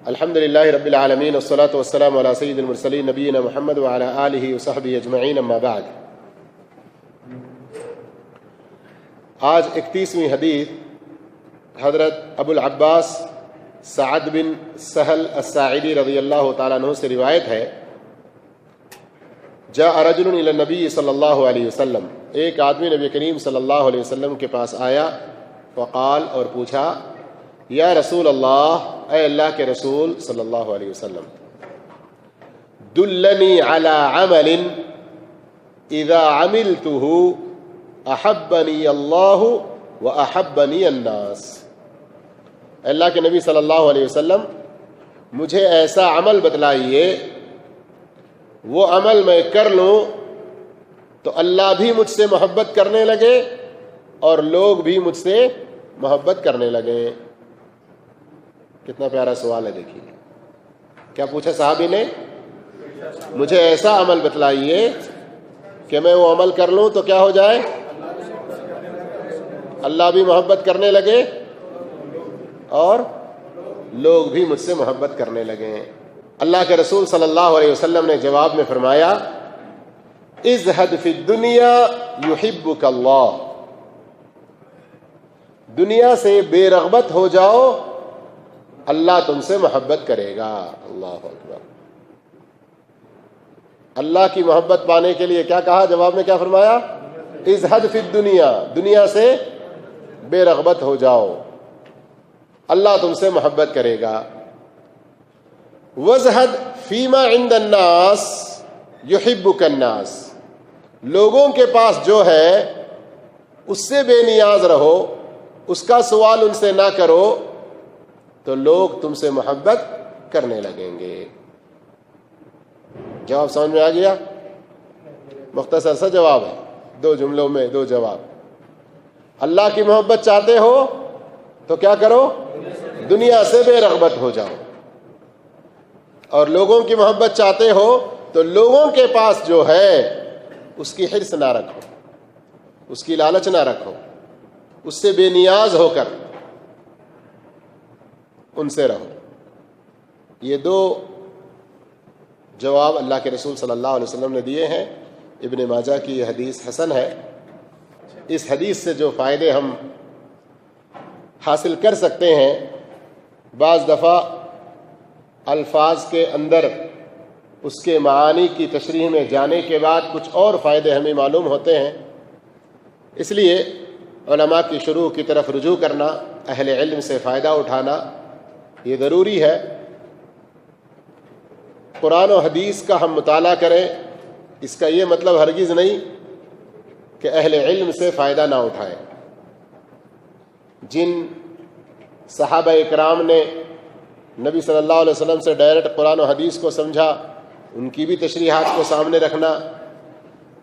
الحمدللہ رب العالمین والصلاة والسلام علی سید المرسلین نبینا محمد وعلی آلہ وصحبہ اجمعین، اما بعد۔ آج 31ویں حدیث حضرت ابو العباس سعد بن سہل الساعدی رضی اللہ تعالیٰ عنہ سے روایت ہے، جاء رجل الی النبی صلی اللہ علیہ وسلم، ایک آدمی نبی کریم صلی اللہ علیہ وسلم کے پاس آیا، فقال، اور پوچھا، یا رسول اللہ، اے اللہ کے رسول صلی اللہ علیہ وسلم، دلنی علی عمل اذا عملته احبنی اللہ واحبنی الناس۔ اللہ کے نبی صلی اللہ علیہ وسلم، مجھے ایسا عمل بتلائیے، وہ عمل میں کر لوں تو اللہ بھی مجھ سے محبت کرنے لگے اور لوگ بھی مجھ سے محبت کرنے لگیں۔ کتنا پیارا سوال ہے، دیکھیے کیا پوچھا صحابی نے، مجھے ایسا عمل بتلائیے کہ میں وہ عمل کر لوں تو کیا ہو جائے، اللہ بھی محبت کرنے لگے اور لوگ بھی مجھ سے محبت کرنے لگیں۔ اللہ کے رسول صلی اللہ علیہ وسلم نے جواب میں فرمایا، ازہد فی الدنیا یحبک اللہ، دنیا سے بے رغبت ہو جاؤ، اللہ تم سے محبت کرے گا۔ اللہ اکبر۔ اللہ کی محبت پانے کے لیے کیا کہا، جواب میں کیا فرمایا، ازہد فی الدنیا، دنیا سے بے رغبت ہو جاؤ، اللہ تم سے محبت کرے گا۔ وزہد فیما عند الناس یحبک الناس، لوگوں کے پاس جو ہے اس سے بے نیاز رہو، اس کا سوال ان سے نہ کرو تو لوگ تم سے محبت کرنے لگیں گے۔ جواب سمجھ میں آ گیا؟ مختصر سا جواب ہے، 2 جملوں میں 2 جواب۔ اللہ کی محبت چاہتے ہو تو کیا کرو، دنیا سے بے رغبت ہو جاؤ، اور لوگوں کی محبت چاہتے ہو تو لوگوں کے پاس جو ہے اس کی حرص نہ رکھو، اس کی لالچ نہ رکھو، اس سے بے نیاز ہو کر ان سے رہو۔ یہ 2 جواب اللہ کے رسول صلی اللہ علیہ وسلم نے دیے ہیں۔ ابن ماجہ کی یہ حدیث حسن ہے۔ اس حدیث سے جو فائدے ہم حاصل کر سکتے ہیں، بعض دفعہ الفاظ کے اندر اس کے معانی کی تشریح میں جانے کے بعد کچھ اور فائدے ہمیں معلوم ہوتے ہیں، اس لیے علماء کی شروع کی طرف رجوع کرنا، اہل علم سے فائدہ اٹھانا یہ ضروری ہے۔ قرآن و حدیث کا ہم مطالعہ کریں، اس کا یہ مطلب ہرگز نہیں کہ اہل علم سے فائدہ نہ اٹھائیں۔ جن صحابہ اکرام نے نبی صلی اللہ علیہ وسلم سے ڈائریکٹ قرآن و حدیث کو سمجھا، ان کی بھی تشریحات کو سامنے رکھنا،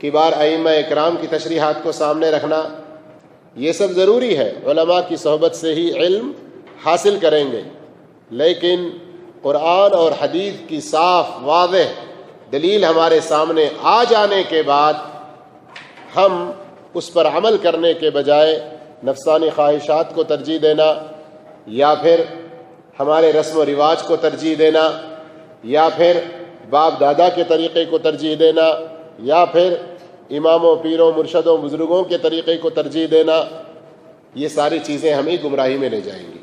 کبار ائمہ اکرام کی تشریحات کو سامنے رکھنا، یہ سب ضروری ہے۔ علماء کی صحبت سے ہی علم حاصل کریں گے، لیکن قرآن اور حدیث کی صاف واضح دلیل ہمارے سامنے آ جانے کے بعد ہم اس پر عمل کرنے کے بجائے نفسانی خواہشات کو ترجیح دینا، یا پھر ہمارے رسم و رواج کو ترجیح دینا، یا پھر باپ دادا کے طریقے کو ترجیح دینا، یا پھر اماموں، پیروں، مرشدوں، بزرگوں کے طریقے کو ترجیح دینا، یہ ساری چیزیں ہمیں گمراہی میں لے جائیں گی۔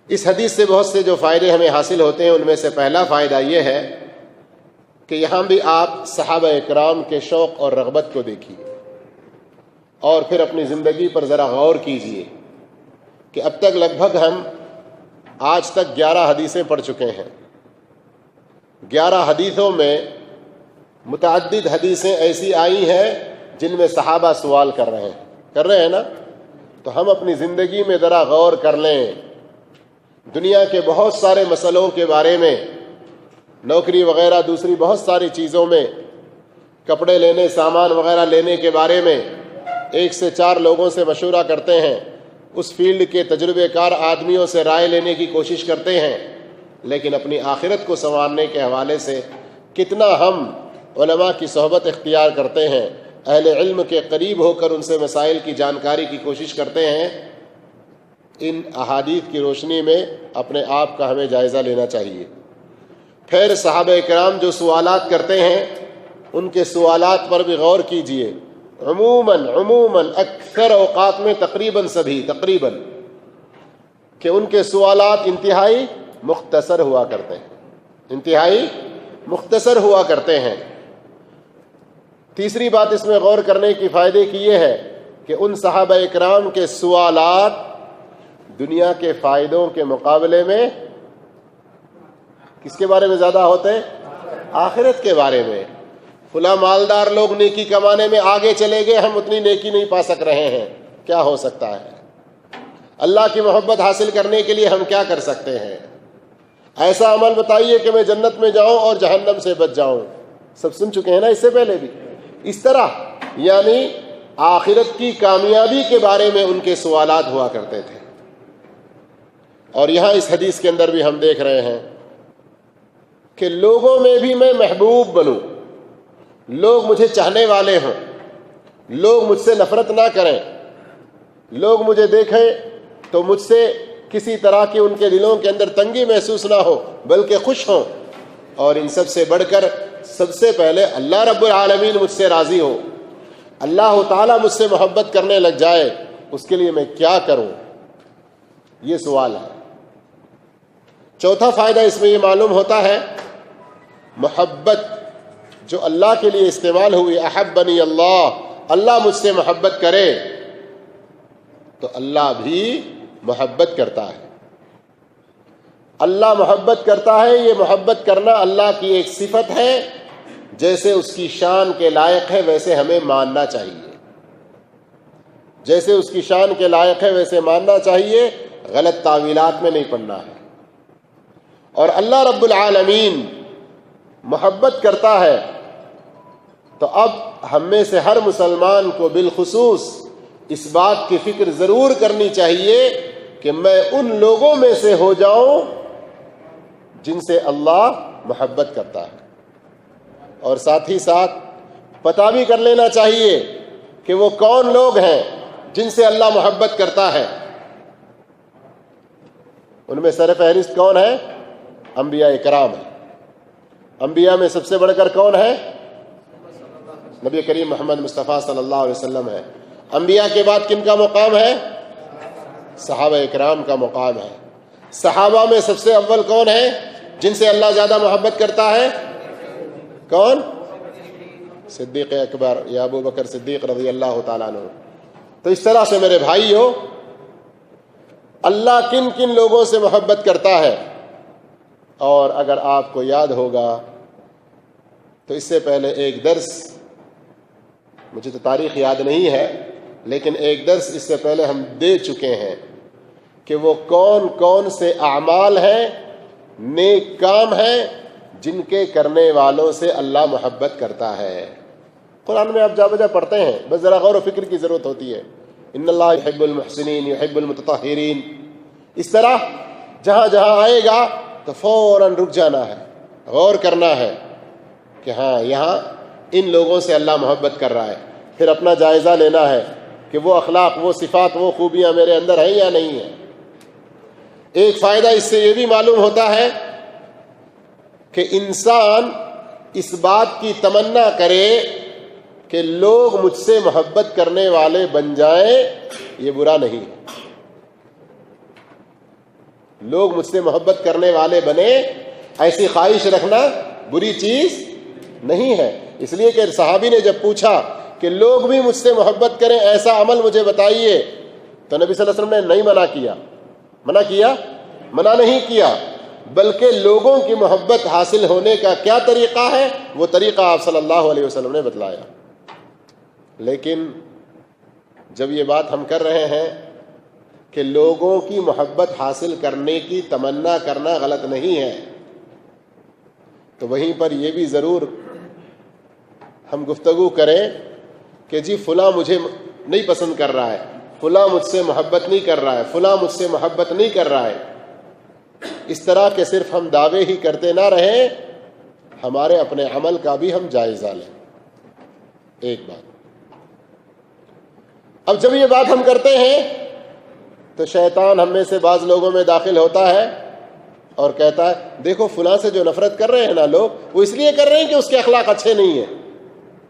اس حدیث سے بہت سے جو فائدے ہمیں حاصل ہوتے ہیں، ان میں سے پہلا فائدہ یہ ہے کہ یہاں بھی آپ صحابہ اکرام کے شوق اور رغبت کو دیکھیے، اور پھر اپنی زندگی پر ذرا غور کیجئے کہ اب تک لگ بھگ ہم آج تک 11 حدیثیں پڑھ چکے ہیں۔ 11 حدیثوں میں متعدد حدیثیں ایسی آئی ہیں جن میں صحابہ سوال کر رہے ہیں نا، تو ہم اپنی زندگی میں ذرا غور کر لیں۔ دنیا کے بہت سارے مسئلوں کے بارے میں، نوکری وغیرہ دوسری بہت ساری چیزوں میں، کپڑے لینے، سامان وغیرہ لینے کے بارے میں 1 سے 4 لوگوں سے مشورہ کرتے ہیں، اس فیلڈ کے تجربے کار آدمیوں سے رائے لینے کی کوشش کرتے ہیں، لیکن اپنی آخرت کو سنوارنے کے حوالے سے کتنا ہم علماء کی صحبت اختیار کرتے ہیں، اہل علم کے قریب ہو کر ان سے مسائل کی جانکاری کی کوشش کرتے ہیں۔ ان احادیث کی روشنی میں اپنے آپ کا ہمیں جائزہ لینا چاہیے۔ پھر صحابہ کرام جو سوالات کرتے ہیں ان کے سوالات پر بھی غور کیجئے۔ عموماً اکثر اوقات میں تقریباً کہ ان کے سوالات انتہائی مختصر ہوا کرتے ہیں۔ تیسری بات اس میں غور کرنے کی فائدے کی یہ ہے کہ ان صحابہ اکرام کے سوالات دنیا کے فائدوں کے مقابلے میں کس کے بارے میں زیادہ ہوتے ہیں؟ آخرت کے بارے میں۔ فلاں مالدار لوگ نیکی کمانے میں آگے چلے گئے، ہم اتنی نیکی نہیں پا سک رہے ہیں، کیا ہو سکتا ہے؟ اللہ کی محبت حاصل کرنے کے لیے ہم کیا کر سکتے ہیں؟ ایسا عمل بتائیے کہ میں جنت میں جاؤں اور جہنم سے بچ جاؤں۔ سب سن چکے ہیں نا اس سے پہلے بھی۔ اس طرح یعنی آخرت کی کامیابی کے بارے میں ان کے سوالات ہوا کرتے تھے۔ اور یہاں اس حدیث کے اندر بھی ہم دیکھ رہے ہیں کہ لوگوں میں بھی میں محبوب بنوں، لوگ مجھے چاہنے والے ہوں، لوگ مجھ سے نفرت نہ کریں، لوگ مجھے دیکھیں تو مجھ سے کسی طرح کی ان کے دلوں کے اندر تنگی محسوس نہ ہو بلکہ خوش ہوں، اور ان سب سے بڑھ کر سب سے پہلے اللہ رب العالمین مجھ سے راضی ہو، اللہ تعالیٰ مجھ سے محبت کرنے لگ جائے، اس کے لیے میں کیا کروں؟ یہ سوال ہے۔ چوتھا فائدہ اس میں یہ معلوم ہوتا ہے، محبت جو اللہ کے لیے استعمال ہوئی، احبنی اللہ مجھ سے محبت کرے تو اللہ بھی محبت کرتا ہے۔ اللہ محبت کرتا ہے، یہ محبت کرنا اللہ کی ایک صفت ہے، جیسے اس کی شان کے لائق ہے ویسے ہمیں ماننا چاہیے، جیسے اس کی شان کے لائق ہے ویسے ماننا چاہیے، غلط تعویلات میں نہیں پڑنا ہے۔ اور اللہ رب العالمین محبت کرتا ہے تو اب ہم میں سے ہر مسلمان کو بالخصوص اس بات کی فکر ضرور کرنی چاہیے کہ میں ان لوگوں میں سے ہو جاؤں جن سے اللہ محبت کرتا ہے، اور ساتھ ہی ساتھ پتہ بھی کر لینا چاہیے کہ وہ کون لوگ ہیں جن سے اللہ محبت کرتا ہے۔ ان میں سر فہرست کون ہے؟ انبیاء کرام ہیں۔ انبیاء میں سب سے بڑھ کر کون ہے؟ نبی کریم محمد مصطفیٰ صلی اللہ علیہ وسلم ہے۔ انبیاء کے بعد کن کا مقام ہے؟ صحابہ اکرام کا مقام ہے۔ صحابہ میں سب سے اول کون ہے جن سے اللہ زیادہ محبت کرتا ہے؟ کون؟ صدیق اکبر یا ابو بکر صدیق رضی اللہ تعالیٰ عنہ۔ تو اس طرح سے میرے بھائیو، اللہ کن کن لوگوں سے محبت کرتا ہے، اور اگر آپ کو یاد ہوگا تو اس سے پہلے ایک درس، مجھے تو تاریخ یاد نہیں ہے لیکن ایک درس اس سے پہلے ہم دے چکے ہیں کہ وہ کون کون سے اعمال ہیں، نیک کام ہیں جن کے کرنے والوں سے اللہ محبت کرتا ہے۔ قرآن میں آپ جا بجا پڑھتے ہیں، بس ذرا غور و فکر کی ضرورت ہوتی ہے۔ ان اللہ یحب المحسنین یحب المتطہرین، اس طرح جہاں جہاں آئے گا تو فوراً رک جانا ہے، غور کرنا ہے کہ ہاں یہاں ان لوگوں سے اللہ محبت کر رہا ہے، پھر اپنا جائزہ لینا ہے کہ وہ اخلاق، وہ صفات، وہ خوبیاں میرے اندر ہیں یا نہیں ہیں۔ ایک فائدہ اس سے یہ بھی معلوم ہوتا ہے کہ انسان اس بات کی تمنا کرے کہ لوگ مجھ سے محبت کرنے والے بن جائیں، یہ برا نہیں ہے۔ لوگ مجھ سے محبت کرنے والے بنے، ایسی خواہش رکھنا بری چیز نہیں ہے۔ اس لیے کہ صحابی نے جب پوچھا کہ لوگ بھی مجھ سے محبت کریں ایسا عمل مجھے بتائیے، تو نبی صلی اللہ علیہ وسلم نے نہیں منع نہیں کیا، بلکہ لوگوں کی محبت حاصل ہونے کا کیا طریقہ ہے وہ طریقہ آپ صلی اللہ علیہ وسلم نے بتلایا۔ لیکن جب یہ بات ہم کر رہے ہیں کہ لوگوں کی محبت حاصل کرنے کی تمنا کرنا غلط نہیں ہے، تو وہیں پر یہ بھی ضرور ہم گفتگو کریں کہ جی فلاں مجھے نہیں پسند کر رہا ہے، فلاں مجھ سے محبت نہیں کر رہا ہے، فلاں مجھ سے محبت نہیں کر رہا ہے۔ اس طرح کے صرف ہم دعوے ہی کرتے نہ رہیں، ہمارے اپنے عمل کا بھی ہم جائزہ لیں۔ ایک بات، اب جب یہ بات ہم کرتے ہیں تو شیطان ہم میں سے بعض لوگوں میں داخل ہوتا ہے اور کہتا ہے دیکھو فلاں سے جو نفرت کر رہے ہیں نا لوگ، وہ اس لیے کر رہے ہیں کہ اس کے اخلاق اچھے نہیں ہیں۔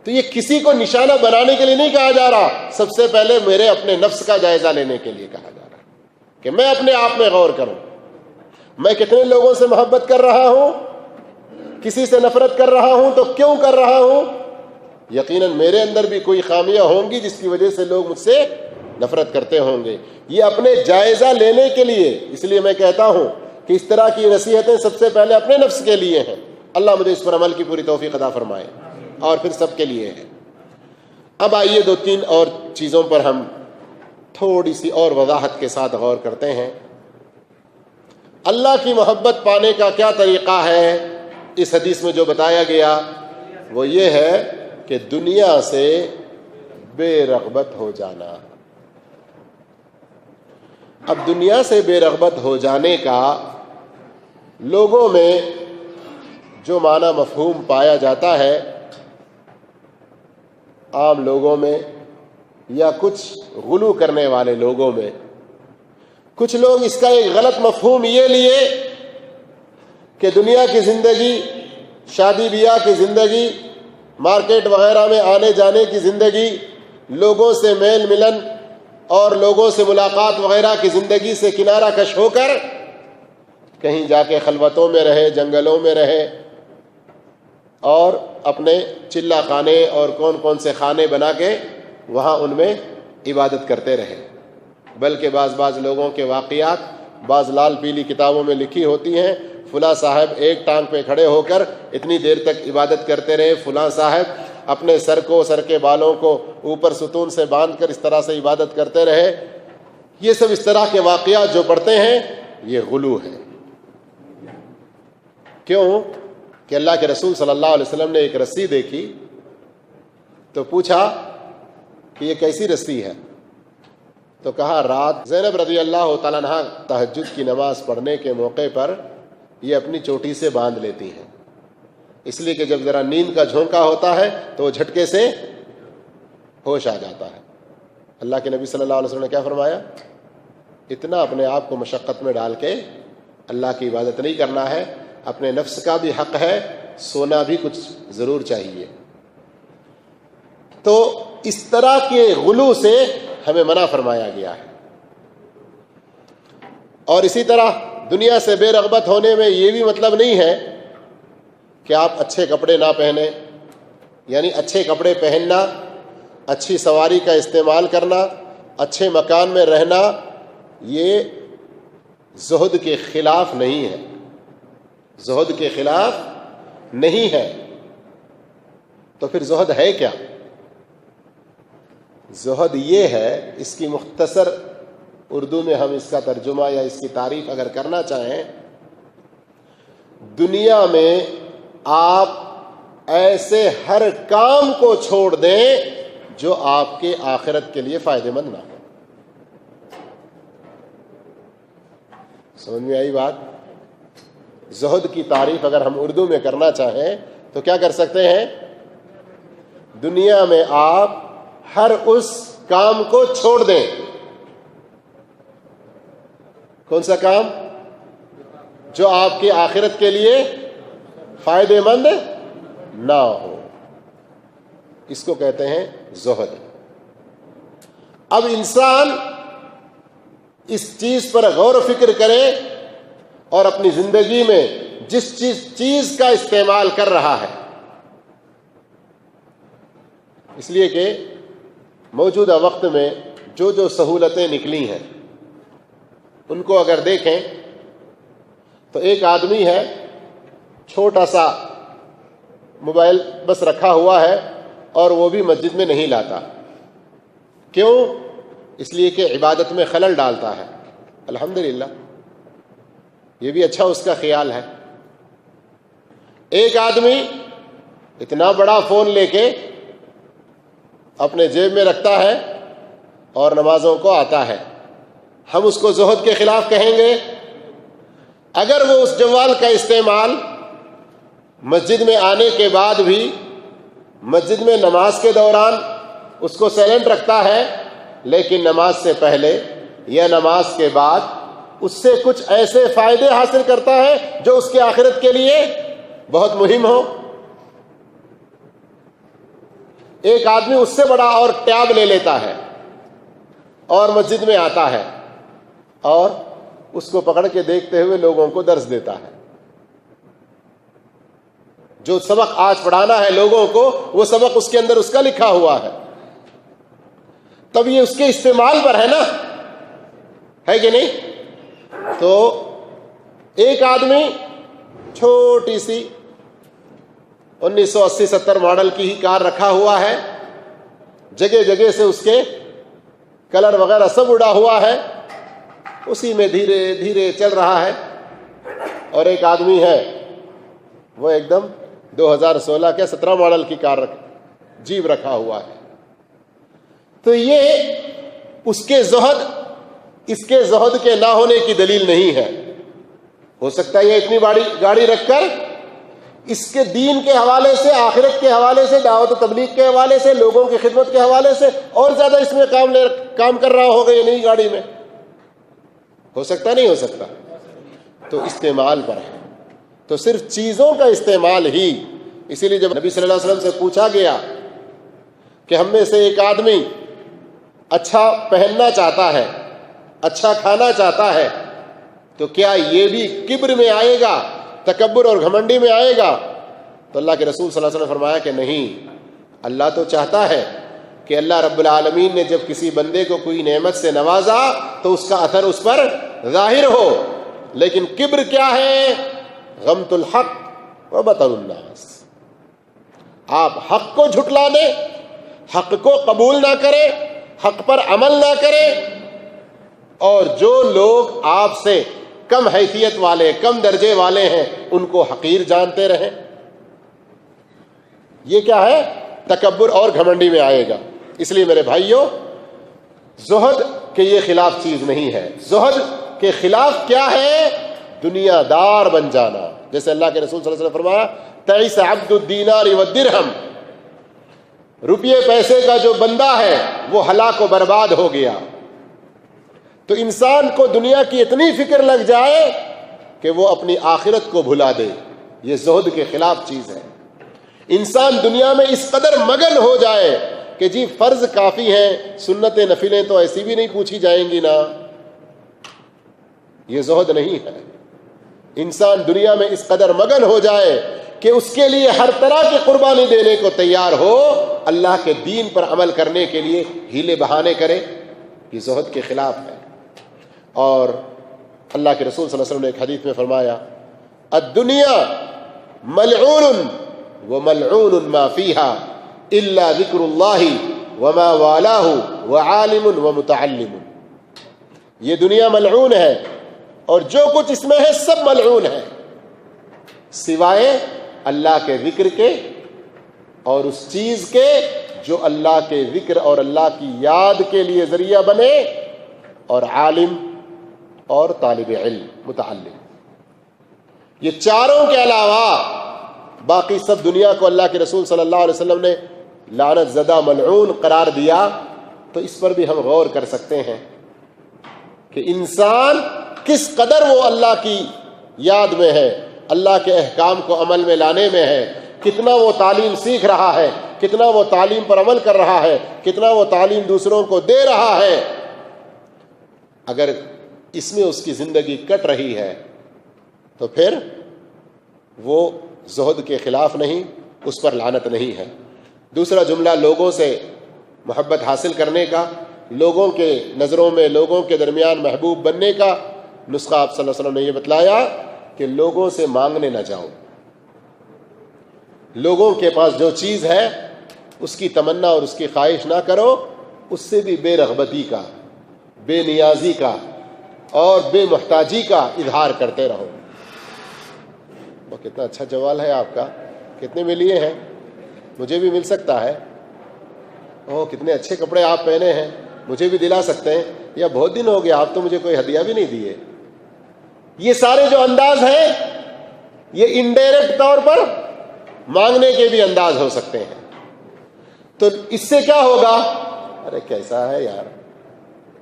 تو یہ کسی کو نشانہ بنانے کے لیے نہیں کہا جا رہا، سب سے پہلے میرے اپنے نفس کا جائزہ لینے کے لیے کہا جا رہا ہے کہ میں اپنے آپ میں غور کروں، میں کتنے لوگوں سے محبت کر رہا ہوں، کسی سے نفرت کر رہا ہوں تو کیوں کر رہا ہوں؟ یقیناً میرے اندر بھی کوئی خامیاں ہوں گی جس کی وجہ سے لوگ مجھ سے نفرت کرتے ہوں گے۔ یہ اپنے جائزہ لینے کے لیے، اس لیے میں کہتا ہوں کہ اس طرح کی نصیحتیں سب سے پہلے اپنے نفس کے لیے ہیں۔ اللہ مجھے اس پر عمل کی پوری توفیق عطا فرمائے، اور پھر سب کے لیے ہے۔ اب آئیے 2-3 اور چیزوں پر ہم تھوڑی سی اور وضاحت کے ساتھ غور کرتے ہیں۔ اللہ کی محبت پانے کا کیا طریقہ ہے؟ اس حدیث میں جو بتایا گیا وہ یہ ہے کہ دنیا سے بے رغبت ہو جانا۔ اب دنیا سے بے رغبت ہو جانے کا لوگوں میں جو معنی مفہوم پایا جاتا ہے، عام لوگوں میں یا کچھ غلو کرنے والے لوگوں میں، کچھ لوگ اس کا ایک غلط مفہوم یہ لیے کہ دنیا کی زندگی، شادی بیاہ کی زندگی، مارکیٹ وغیرہ میں آنے جانے کی زندگی، لوگوں سے میل ملن اور لوگوں سے ملاقات وغیرہ کی زندگی سے کنارہ کش ہو کر کہیں جا کے خلوتوں میں رہے، جنگلوں میں رہے، اور اپنے چلہ خانے اور کون کون سے خانے بنا کے وہاں ان میں عبادت کرتے رہے۔ بلکہ بعض لوگوں کے واقعات بعض لال پیلی کتابوں میں لکھی ہوتی ہیں، فلاں صاحب ایک ٹانگ پہ کھڑے ہو کر اتنی دیر تک عبادت کرتے رہے، فلاں صاحب اپنے سر کے بالوں کو اوپر ستون سے باندھ کر اس طرح سے عبادت کرتے رہے۔ یہ سب اس طرح کے واقعات جو پڑھتے ہیں یہ غلو ہے۔ کیوں؟ کہ اللہ کے رسول صلی اللہ علیہ وسلم نے ایک رسی دیکھی تو پوچھا کہ یہ کیسی رسی ہے؟ تو کہا رات زینب رضی اللہ تعالیٰ عنہ تہجد کی نماز پڑھنے کے موقع پر یہ اپنی چوٹی سے باندھ لیتی ہیں، اس لیے کہ جب ذرا نیند کا جھونکا ہوتا ہے تو وہ جھٹکے سے ہوش آ جاتا ہے۔ اللہ کے نبی صلی اللہ علیہ وسلم نے کیا فرمایا؟ اتنا اپنے آپ کو مشقت میں ڈال کے اللہ کی عبادت نہیں کرنا ہے، اپنے نفس کا بھی حق ہے، سونا بھی کچھ ضرور چاہیے۔ تو اس طرح کے غلو سے ہمیں منع فرمایا گیا ہے۔ اور اسی طرح دنیا سے بے رغبت ہونے میں یہ بھی مطلب نہیں ہے کہ آپ اچھے کپڑے نہ پہنیں، یعنی اچھے کپڑے پہننا، اچھی سواری کا استعمال کرنا، اچھے مکان میں رہنا، یہ زہد کے خلاف نہیں ہے، زہد کے خلاف نہیں ہے۔ تو پھر زہد ہے کیا؟ زہد یہ ہے، اس کی مختصر اردو میں ہم اس کا ترجمہ یا اس کی تعریف اگر کرنا چاہیں، دنیا میں آپ ایسے ہر کام کو چھوڑ دیں جو آپ کے آخرت کے لیے فائدہ مند نہ ہو۔ سمجھ میں آئی بات؟ زہد کی تعریف اگر ہم اردو میں کرنا چاہیں تو کیا کر سکتے ہیں؟ دنیا میں آپ ہر اس کام کو چھوڑ دیں۔ کون سا کام؟ جو آپ کی آخرت کے لیے فائدہ مند نہ ہو، اس کو کہتے ہیں زہد۔ اب انسان اس چیز پر غور و فکر کرے اور اپنی زندگی میں جس چیز کا استعمال کر رہا ہے، اس لیے کہ موجودہ وقت میں جو سہولتیں نکلی ہیں ان کو اگر دیکھیں تو ایک آدمی ہے، چھوٹا سا موبائل بس رکھا ہوا ہے اور وہ بھی مسجد میں نہیں لاتا۔ کیوں؟ اس لیے کہ عبادت میں خلل ڈالتا ہے۔ الحمدللہ، یہ بھی اچھا اس کا خیال ہے۔ ایک آدمی اتنا بڑا فون لے کے اپنے جیب میں رکھتا ہے اور نمازوں کو آتا ہے، ہم اس کو زہد کے خلاف کہیں گے؟ اگر وہ اس جوال کا استعمال مسجد میں آنے کے بعد بھی مسجد میں نماز کے دوران اس کو سائلنٹ رکھتا ہے، لیکن نماز سے پہلے یا نماز کے بعد اس سے کچھ ایسے فائدے حاصل کرتا ہے جو اس کے آخرت کے لیے بہت مہم ہو. ایک آدمی اس سے بڑا اور ٹیب لے لیتا ہے اور مسجد میں آتا ہے اور اس کو پکڑ کے دیکھتے ہوئے لوگوں کو درس دیتا ہے. جو سبق آج پڑھانا ہے لوگوں کو وہ سبق اس کے اندر اس کا لکھا ہوا ہے. تب یہ اس کے استعمال پر ہے نا, ہے کہ نہیں؟ تو ایک آدمی چھوٹی سی 1980-70 ماڈل کی ہی کار رکھا ہوا ہے, جگہ جگہ سے اس کے کلر وغیرہ سب اڑا ہوا ہے, اسی میں دھیرے دھیرے چل رہا ہے. اور ایک آدمی ہے وہ ایک دم 2016 کے 17 ماڈل کی کار جیپ رکھا ہوا ہے. تو یہ اس کے زہد اس کے زہد کے نہ ہونے کی دلیل نہیں ہے. ہو سکتا ہے یہ اتنی بڑی گاڑی رکھ کر اس کے دین کے حوالے سے, آخرت کے حوالے سے, دعوت و تبلیغ کے حوالے سے, لوگوں کی خدمت کے حوالے سے اور زیادہ اس میں کام کر رہا ہوگا یہ نئی گاڑی میں. ہو سکتا نہیں ہو سکتا؟ تو استعمال پر ہے. تو صرف چیزوں کا استعمال ہی. اسی لیے جب نبی صلی اللہ علیہ وسلم سے پوچھا گیا کہ ہم میں سے ایک آدمی اچھا پہننا چاہتا ہے, اچھا کھانا چاہتا ہے, تو کیا یہ بھی کبر میں آئے گا, تکبر اور گھمنڈی میں آئے گا؟ تو اللہ کے رسول صلی اللہ علیہ وسلم نے فرمایا کہ نہیں. اللہ تو چاہتا ہے کہ اللہ رب العالمین نے جب کسی بندے کو کوئی نعمت سے نوازا تو اس کا اثر اس پر ظاہر ہو, لیکن کبر کیا ہے؟ غمط الحق و بطر الناس. آپ حق کو جھٹلا دیں, حق کو قبول نہ کریں, حق پر عمل نہ کریں, اور جو لوگ آپ سے کم حیثیت والے, کم درجے والے ہیں ان کو حقیر جانتے رہیں. یہ کیا ہے؟ تکبر اور گھمنڈی میں آئے گا. اس لیے میرے بھائیوں, زہد کے یہ خلاف چیز نہیں ہے. زہد کے خلاف کیا ہے؟ دنیا دار بن جانا. جیسے اللہ کے رسول صلی اللہ علیہ وسلم نے فرمایا تعیس عبد الدینار والدرہم, روپیے پیسے کا جو بندہ ہے وہ ہلاک و برباد ہو گیا. تو انسان کو دنیا کی اتنی فکر لگ جائے کہ وہ اپنی آخرت کو بھلا دے, یہ زہد کے خلاف چیز ہے. انسان دنیا میں اس قدر مگن ہو جائے کہ جی فرض کافی ہیں, سنتیں نفلیں تو ایسی بھی نہیں پوچھی جائیں گی نا, یہ زہد نہیں ہے. انسان دنیا میں اس قدر مگن ہو جائے کہ اس کے لیے ہر طرح کی قربانی دینے کو تیار ہو, اللہ کے دین پر عمل کرنے کے لیے ہیلے بہانے کرے, یہ زہد کے خلاف ہے. اور اللہ کے رسول صلی اللہ علیہ وسلم نے ایک حدیث میں فرمایا الدنیا ملعون وملعون ما فيها الا ذکر اللہ وما والاه وعالم ومتعلم. یہ دنیا ملعون ہے اور جو کچھ اس میں ہے سب ملعون ہے سوائے اللہ کے ذکر کے اور اس چیز کے جو اللہ کے ذکر اور اللہ کی یاد کے لیے ذریعہ بنے, اور عالم اور طالب علم, متعلم. یہ چاروں کے علاوہ باقی سب دنیا کو اللہ کے رسول صلی اللہ علیہ وسلم نے لعنت زدہ ملعون قرار دیا. تو اس پر بھی ہم غور کر سکتے ہیں کہ انسان کس قدر وہ اللہ کی یاد میں ہے, اللہ کے احکام کو عمل میں لانے میں ہے, کتنا وہ تعلیم سیکھ رہا ہے, کتنا وہ تعلیم پر عمل کر رہا ہے, کتنا وہ تعلیم دوسروں کو دے رہا ہے. اگر اس میں اس کی زندگی کٹ رہی ہے تو پھر وہ زہد کے خلاف نہیں, اس پر لعنت نہیں ہے. دوسرا جملہ لوگوں سے محبت حاصل کرنے کا, لوگوں کے نظروں میں, لوگوں کے درمیان محبوب بننے کا نسخہ آپ صلی اللہ علیہ وسلم نے یہ بتلایا کہ لوگوں سے مانگنے نہ جاؤ. لوگوں کے پاس جو چیز ہے اس کی تمنا اور اس کی خواہش نہ کرو, اس سے بھی بے رغبتی کا, بے نیازی کا اور بے محتاجی کا اظہار کرتے رہو. وہ کتنا اچھا جوال ہے آپ کا, کتنے میں لیے ہیں؟ مجھے بھی مل سکتا ہے. اوہ کتنے اچھے کپڑے آپ پہنے ہیں, مجھے بھی دلا سکتے ہیں, یا بہت دن ہو گیا آپ تو مجھے کوئی ہدیہ بھی نہیں دیے. یہ سارے جو انداز ہیں یہ انڈائریکٹ طور پر مانگنے کے بھی انداز ہو سکتے ہیں. تو اس سے کیا ہوگا؟ ارے کیسا ہے یار,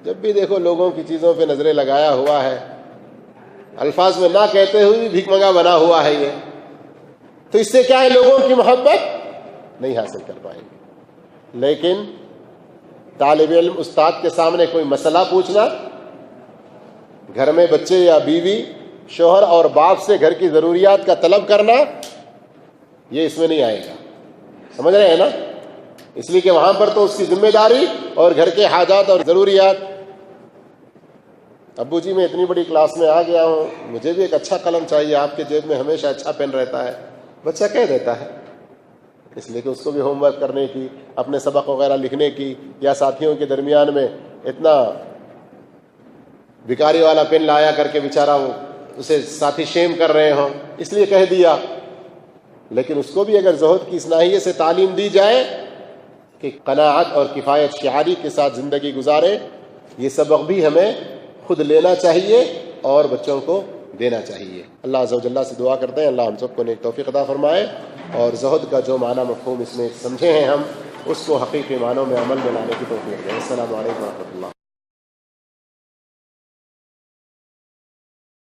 جب بھی دیکھو لوگوں کی چیزوں پہ نظریں لگایا ہوا ہے، الفاظ میں نہ کہتے ہوئے بھی بھیک منگا بنا ہوا ہے یہ، تو اس سے کیا ہے، لوگوں کی محبت نہیں حاصل کر پائیں گے۔ لیکن طالب علم استاد کے سامنے کوئی مسئلہ پوچھنا، گھر میں بچے یا بیوی، شوہر اور باپ سے گھر کی ضروریات کا طلب کرنا، یہ اس میں نہیں آئے گا، سمجھ رہے ہیں نا؟ اس لیے کہ وہاں پر تو اس کی ذمہ داری اور گھر کے حاجات اور ضروریات، ابو جی میں اتنی بڑی کلاس میں آ گیا ہوں، مجھے بھی ایک اچھا قلم چاہیے، آپ کے جیب میں ہمیشہ اچھا پین رہتا ہے، بچہ کہہ دیتا ہے، اس لیے کہ اس کو بھی ہوم ورک کرنے کی، اپنے سبق وغیرہ لکھنے کی، یا ساتھیوں کے درمیان میں اتنا بھکاری والا پین لایا کر کے بیچارہ وہ اسے ساتھی شیم کر رہے ہوں، اس لیے کہہ دیا۔ لیکن اس کو بھی اگر زہد کی اس ناحیے سے تعلیم دی جائے کہ قناعت اور کفایت شعاری کے ساتھ زندگی گزارے، یہ سبق بھی ہمیں خود لینا چاہیے اور بچوں کو دینا چاہیے۔ اللہ عز و جل سے دعا کرتے ہیں اللہ ہم سب کو نیک توفیق عطا فرمائے، اور زہد کا جو معنی مفہوم اس میں سمجھے ہیں ہم، اس کو حقیقی معنوں میں عمل میں لانے کی توفیق دیں۔ السلام علیکم و رحمۃ اللہ۔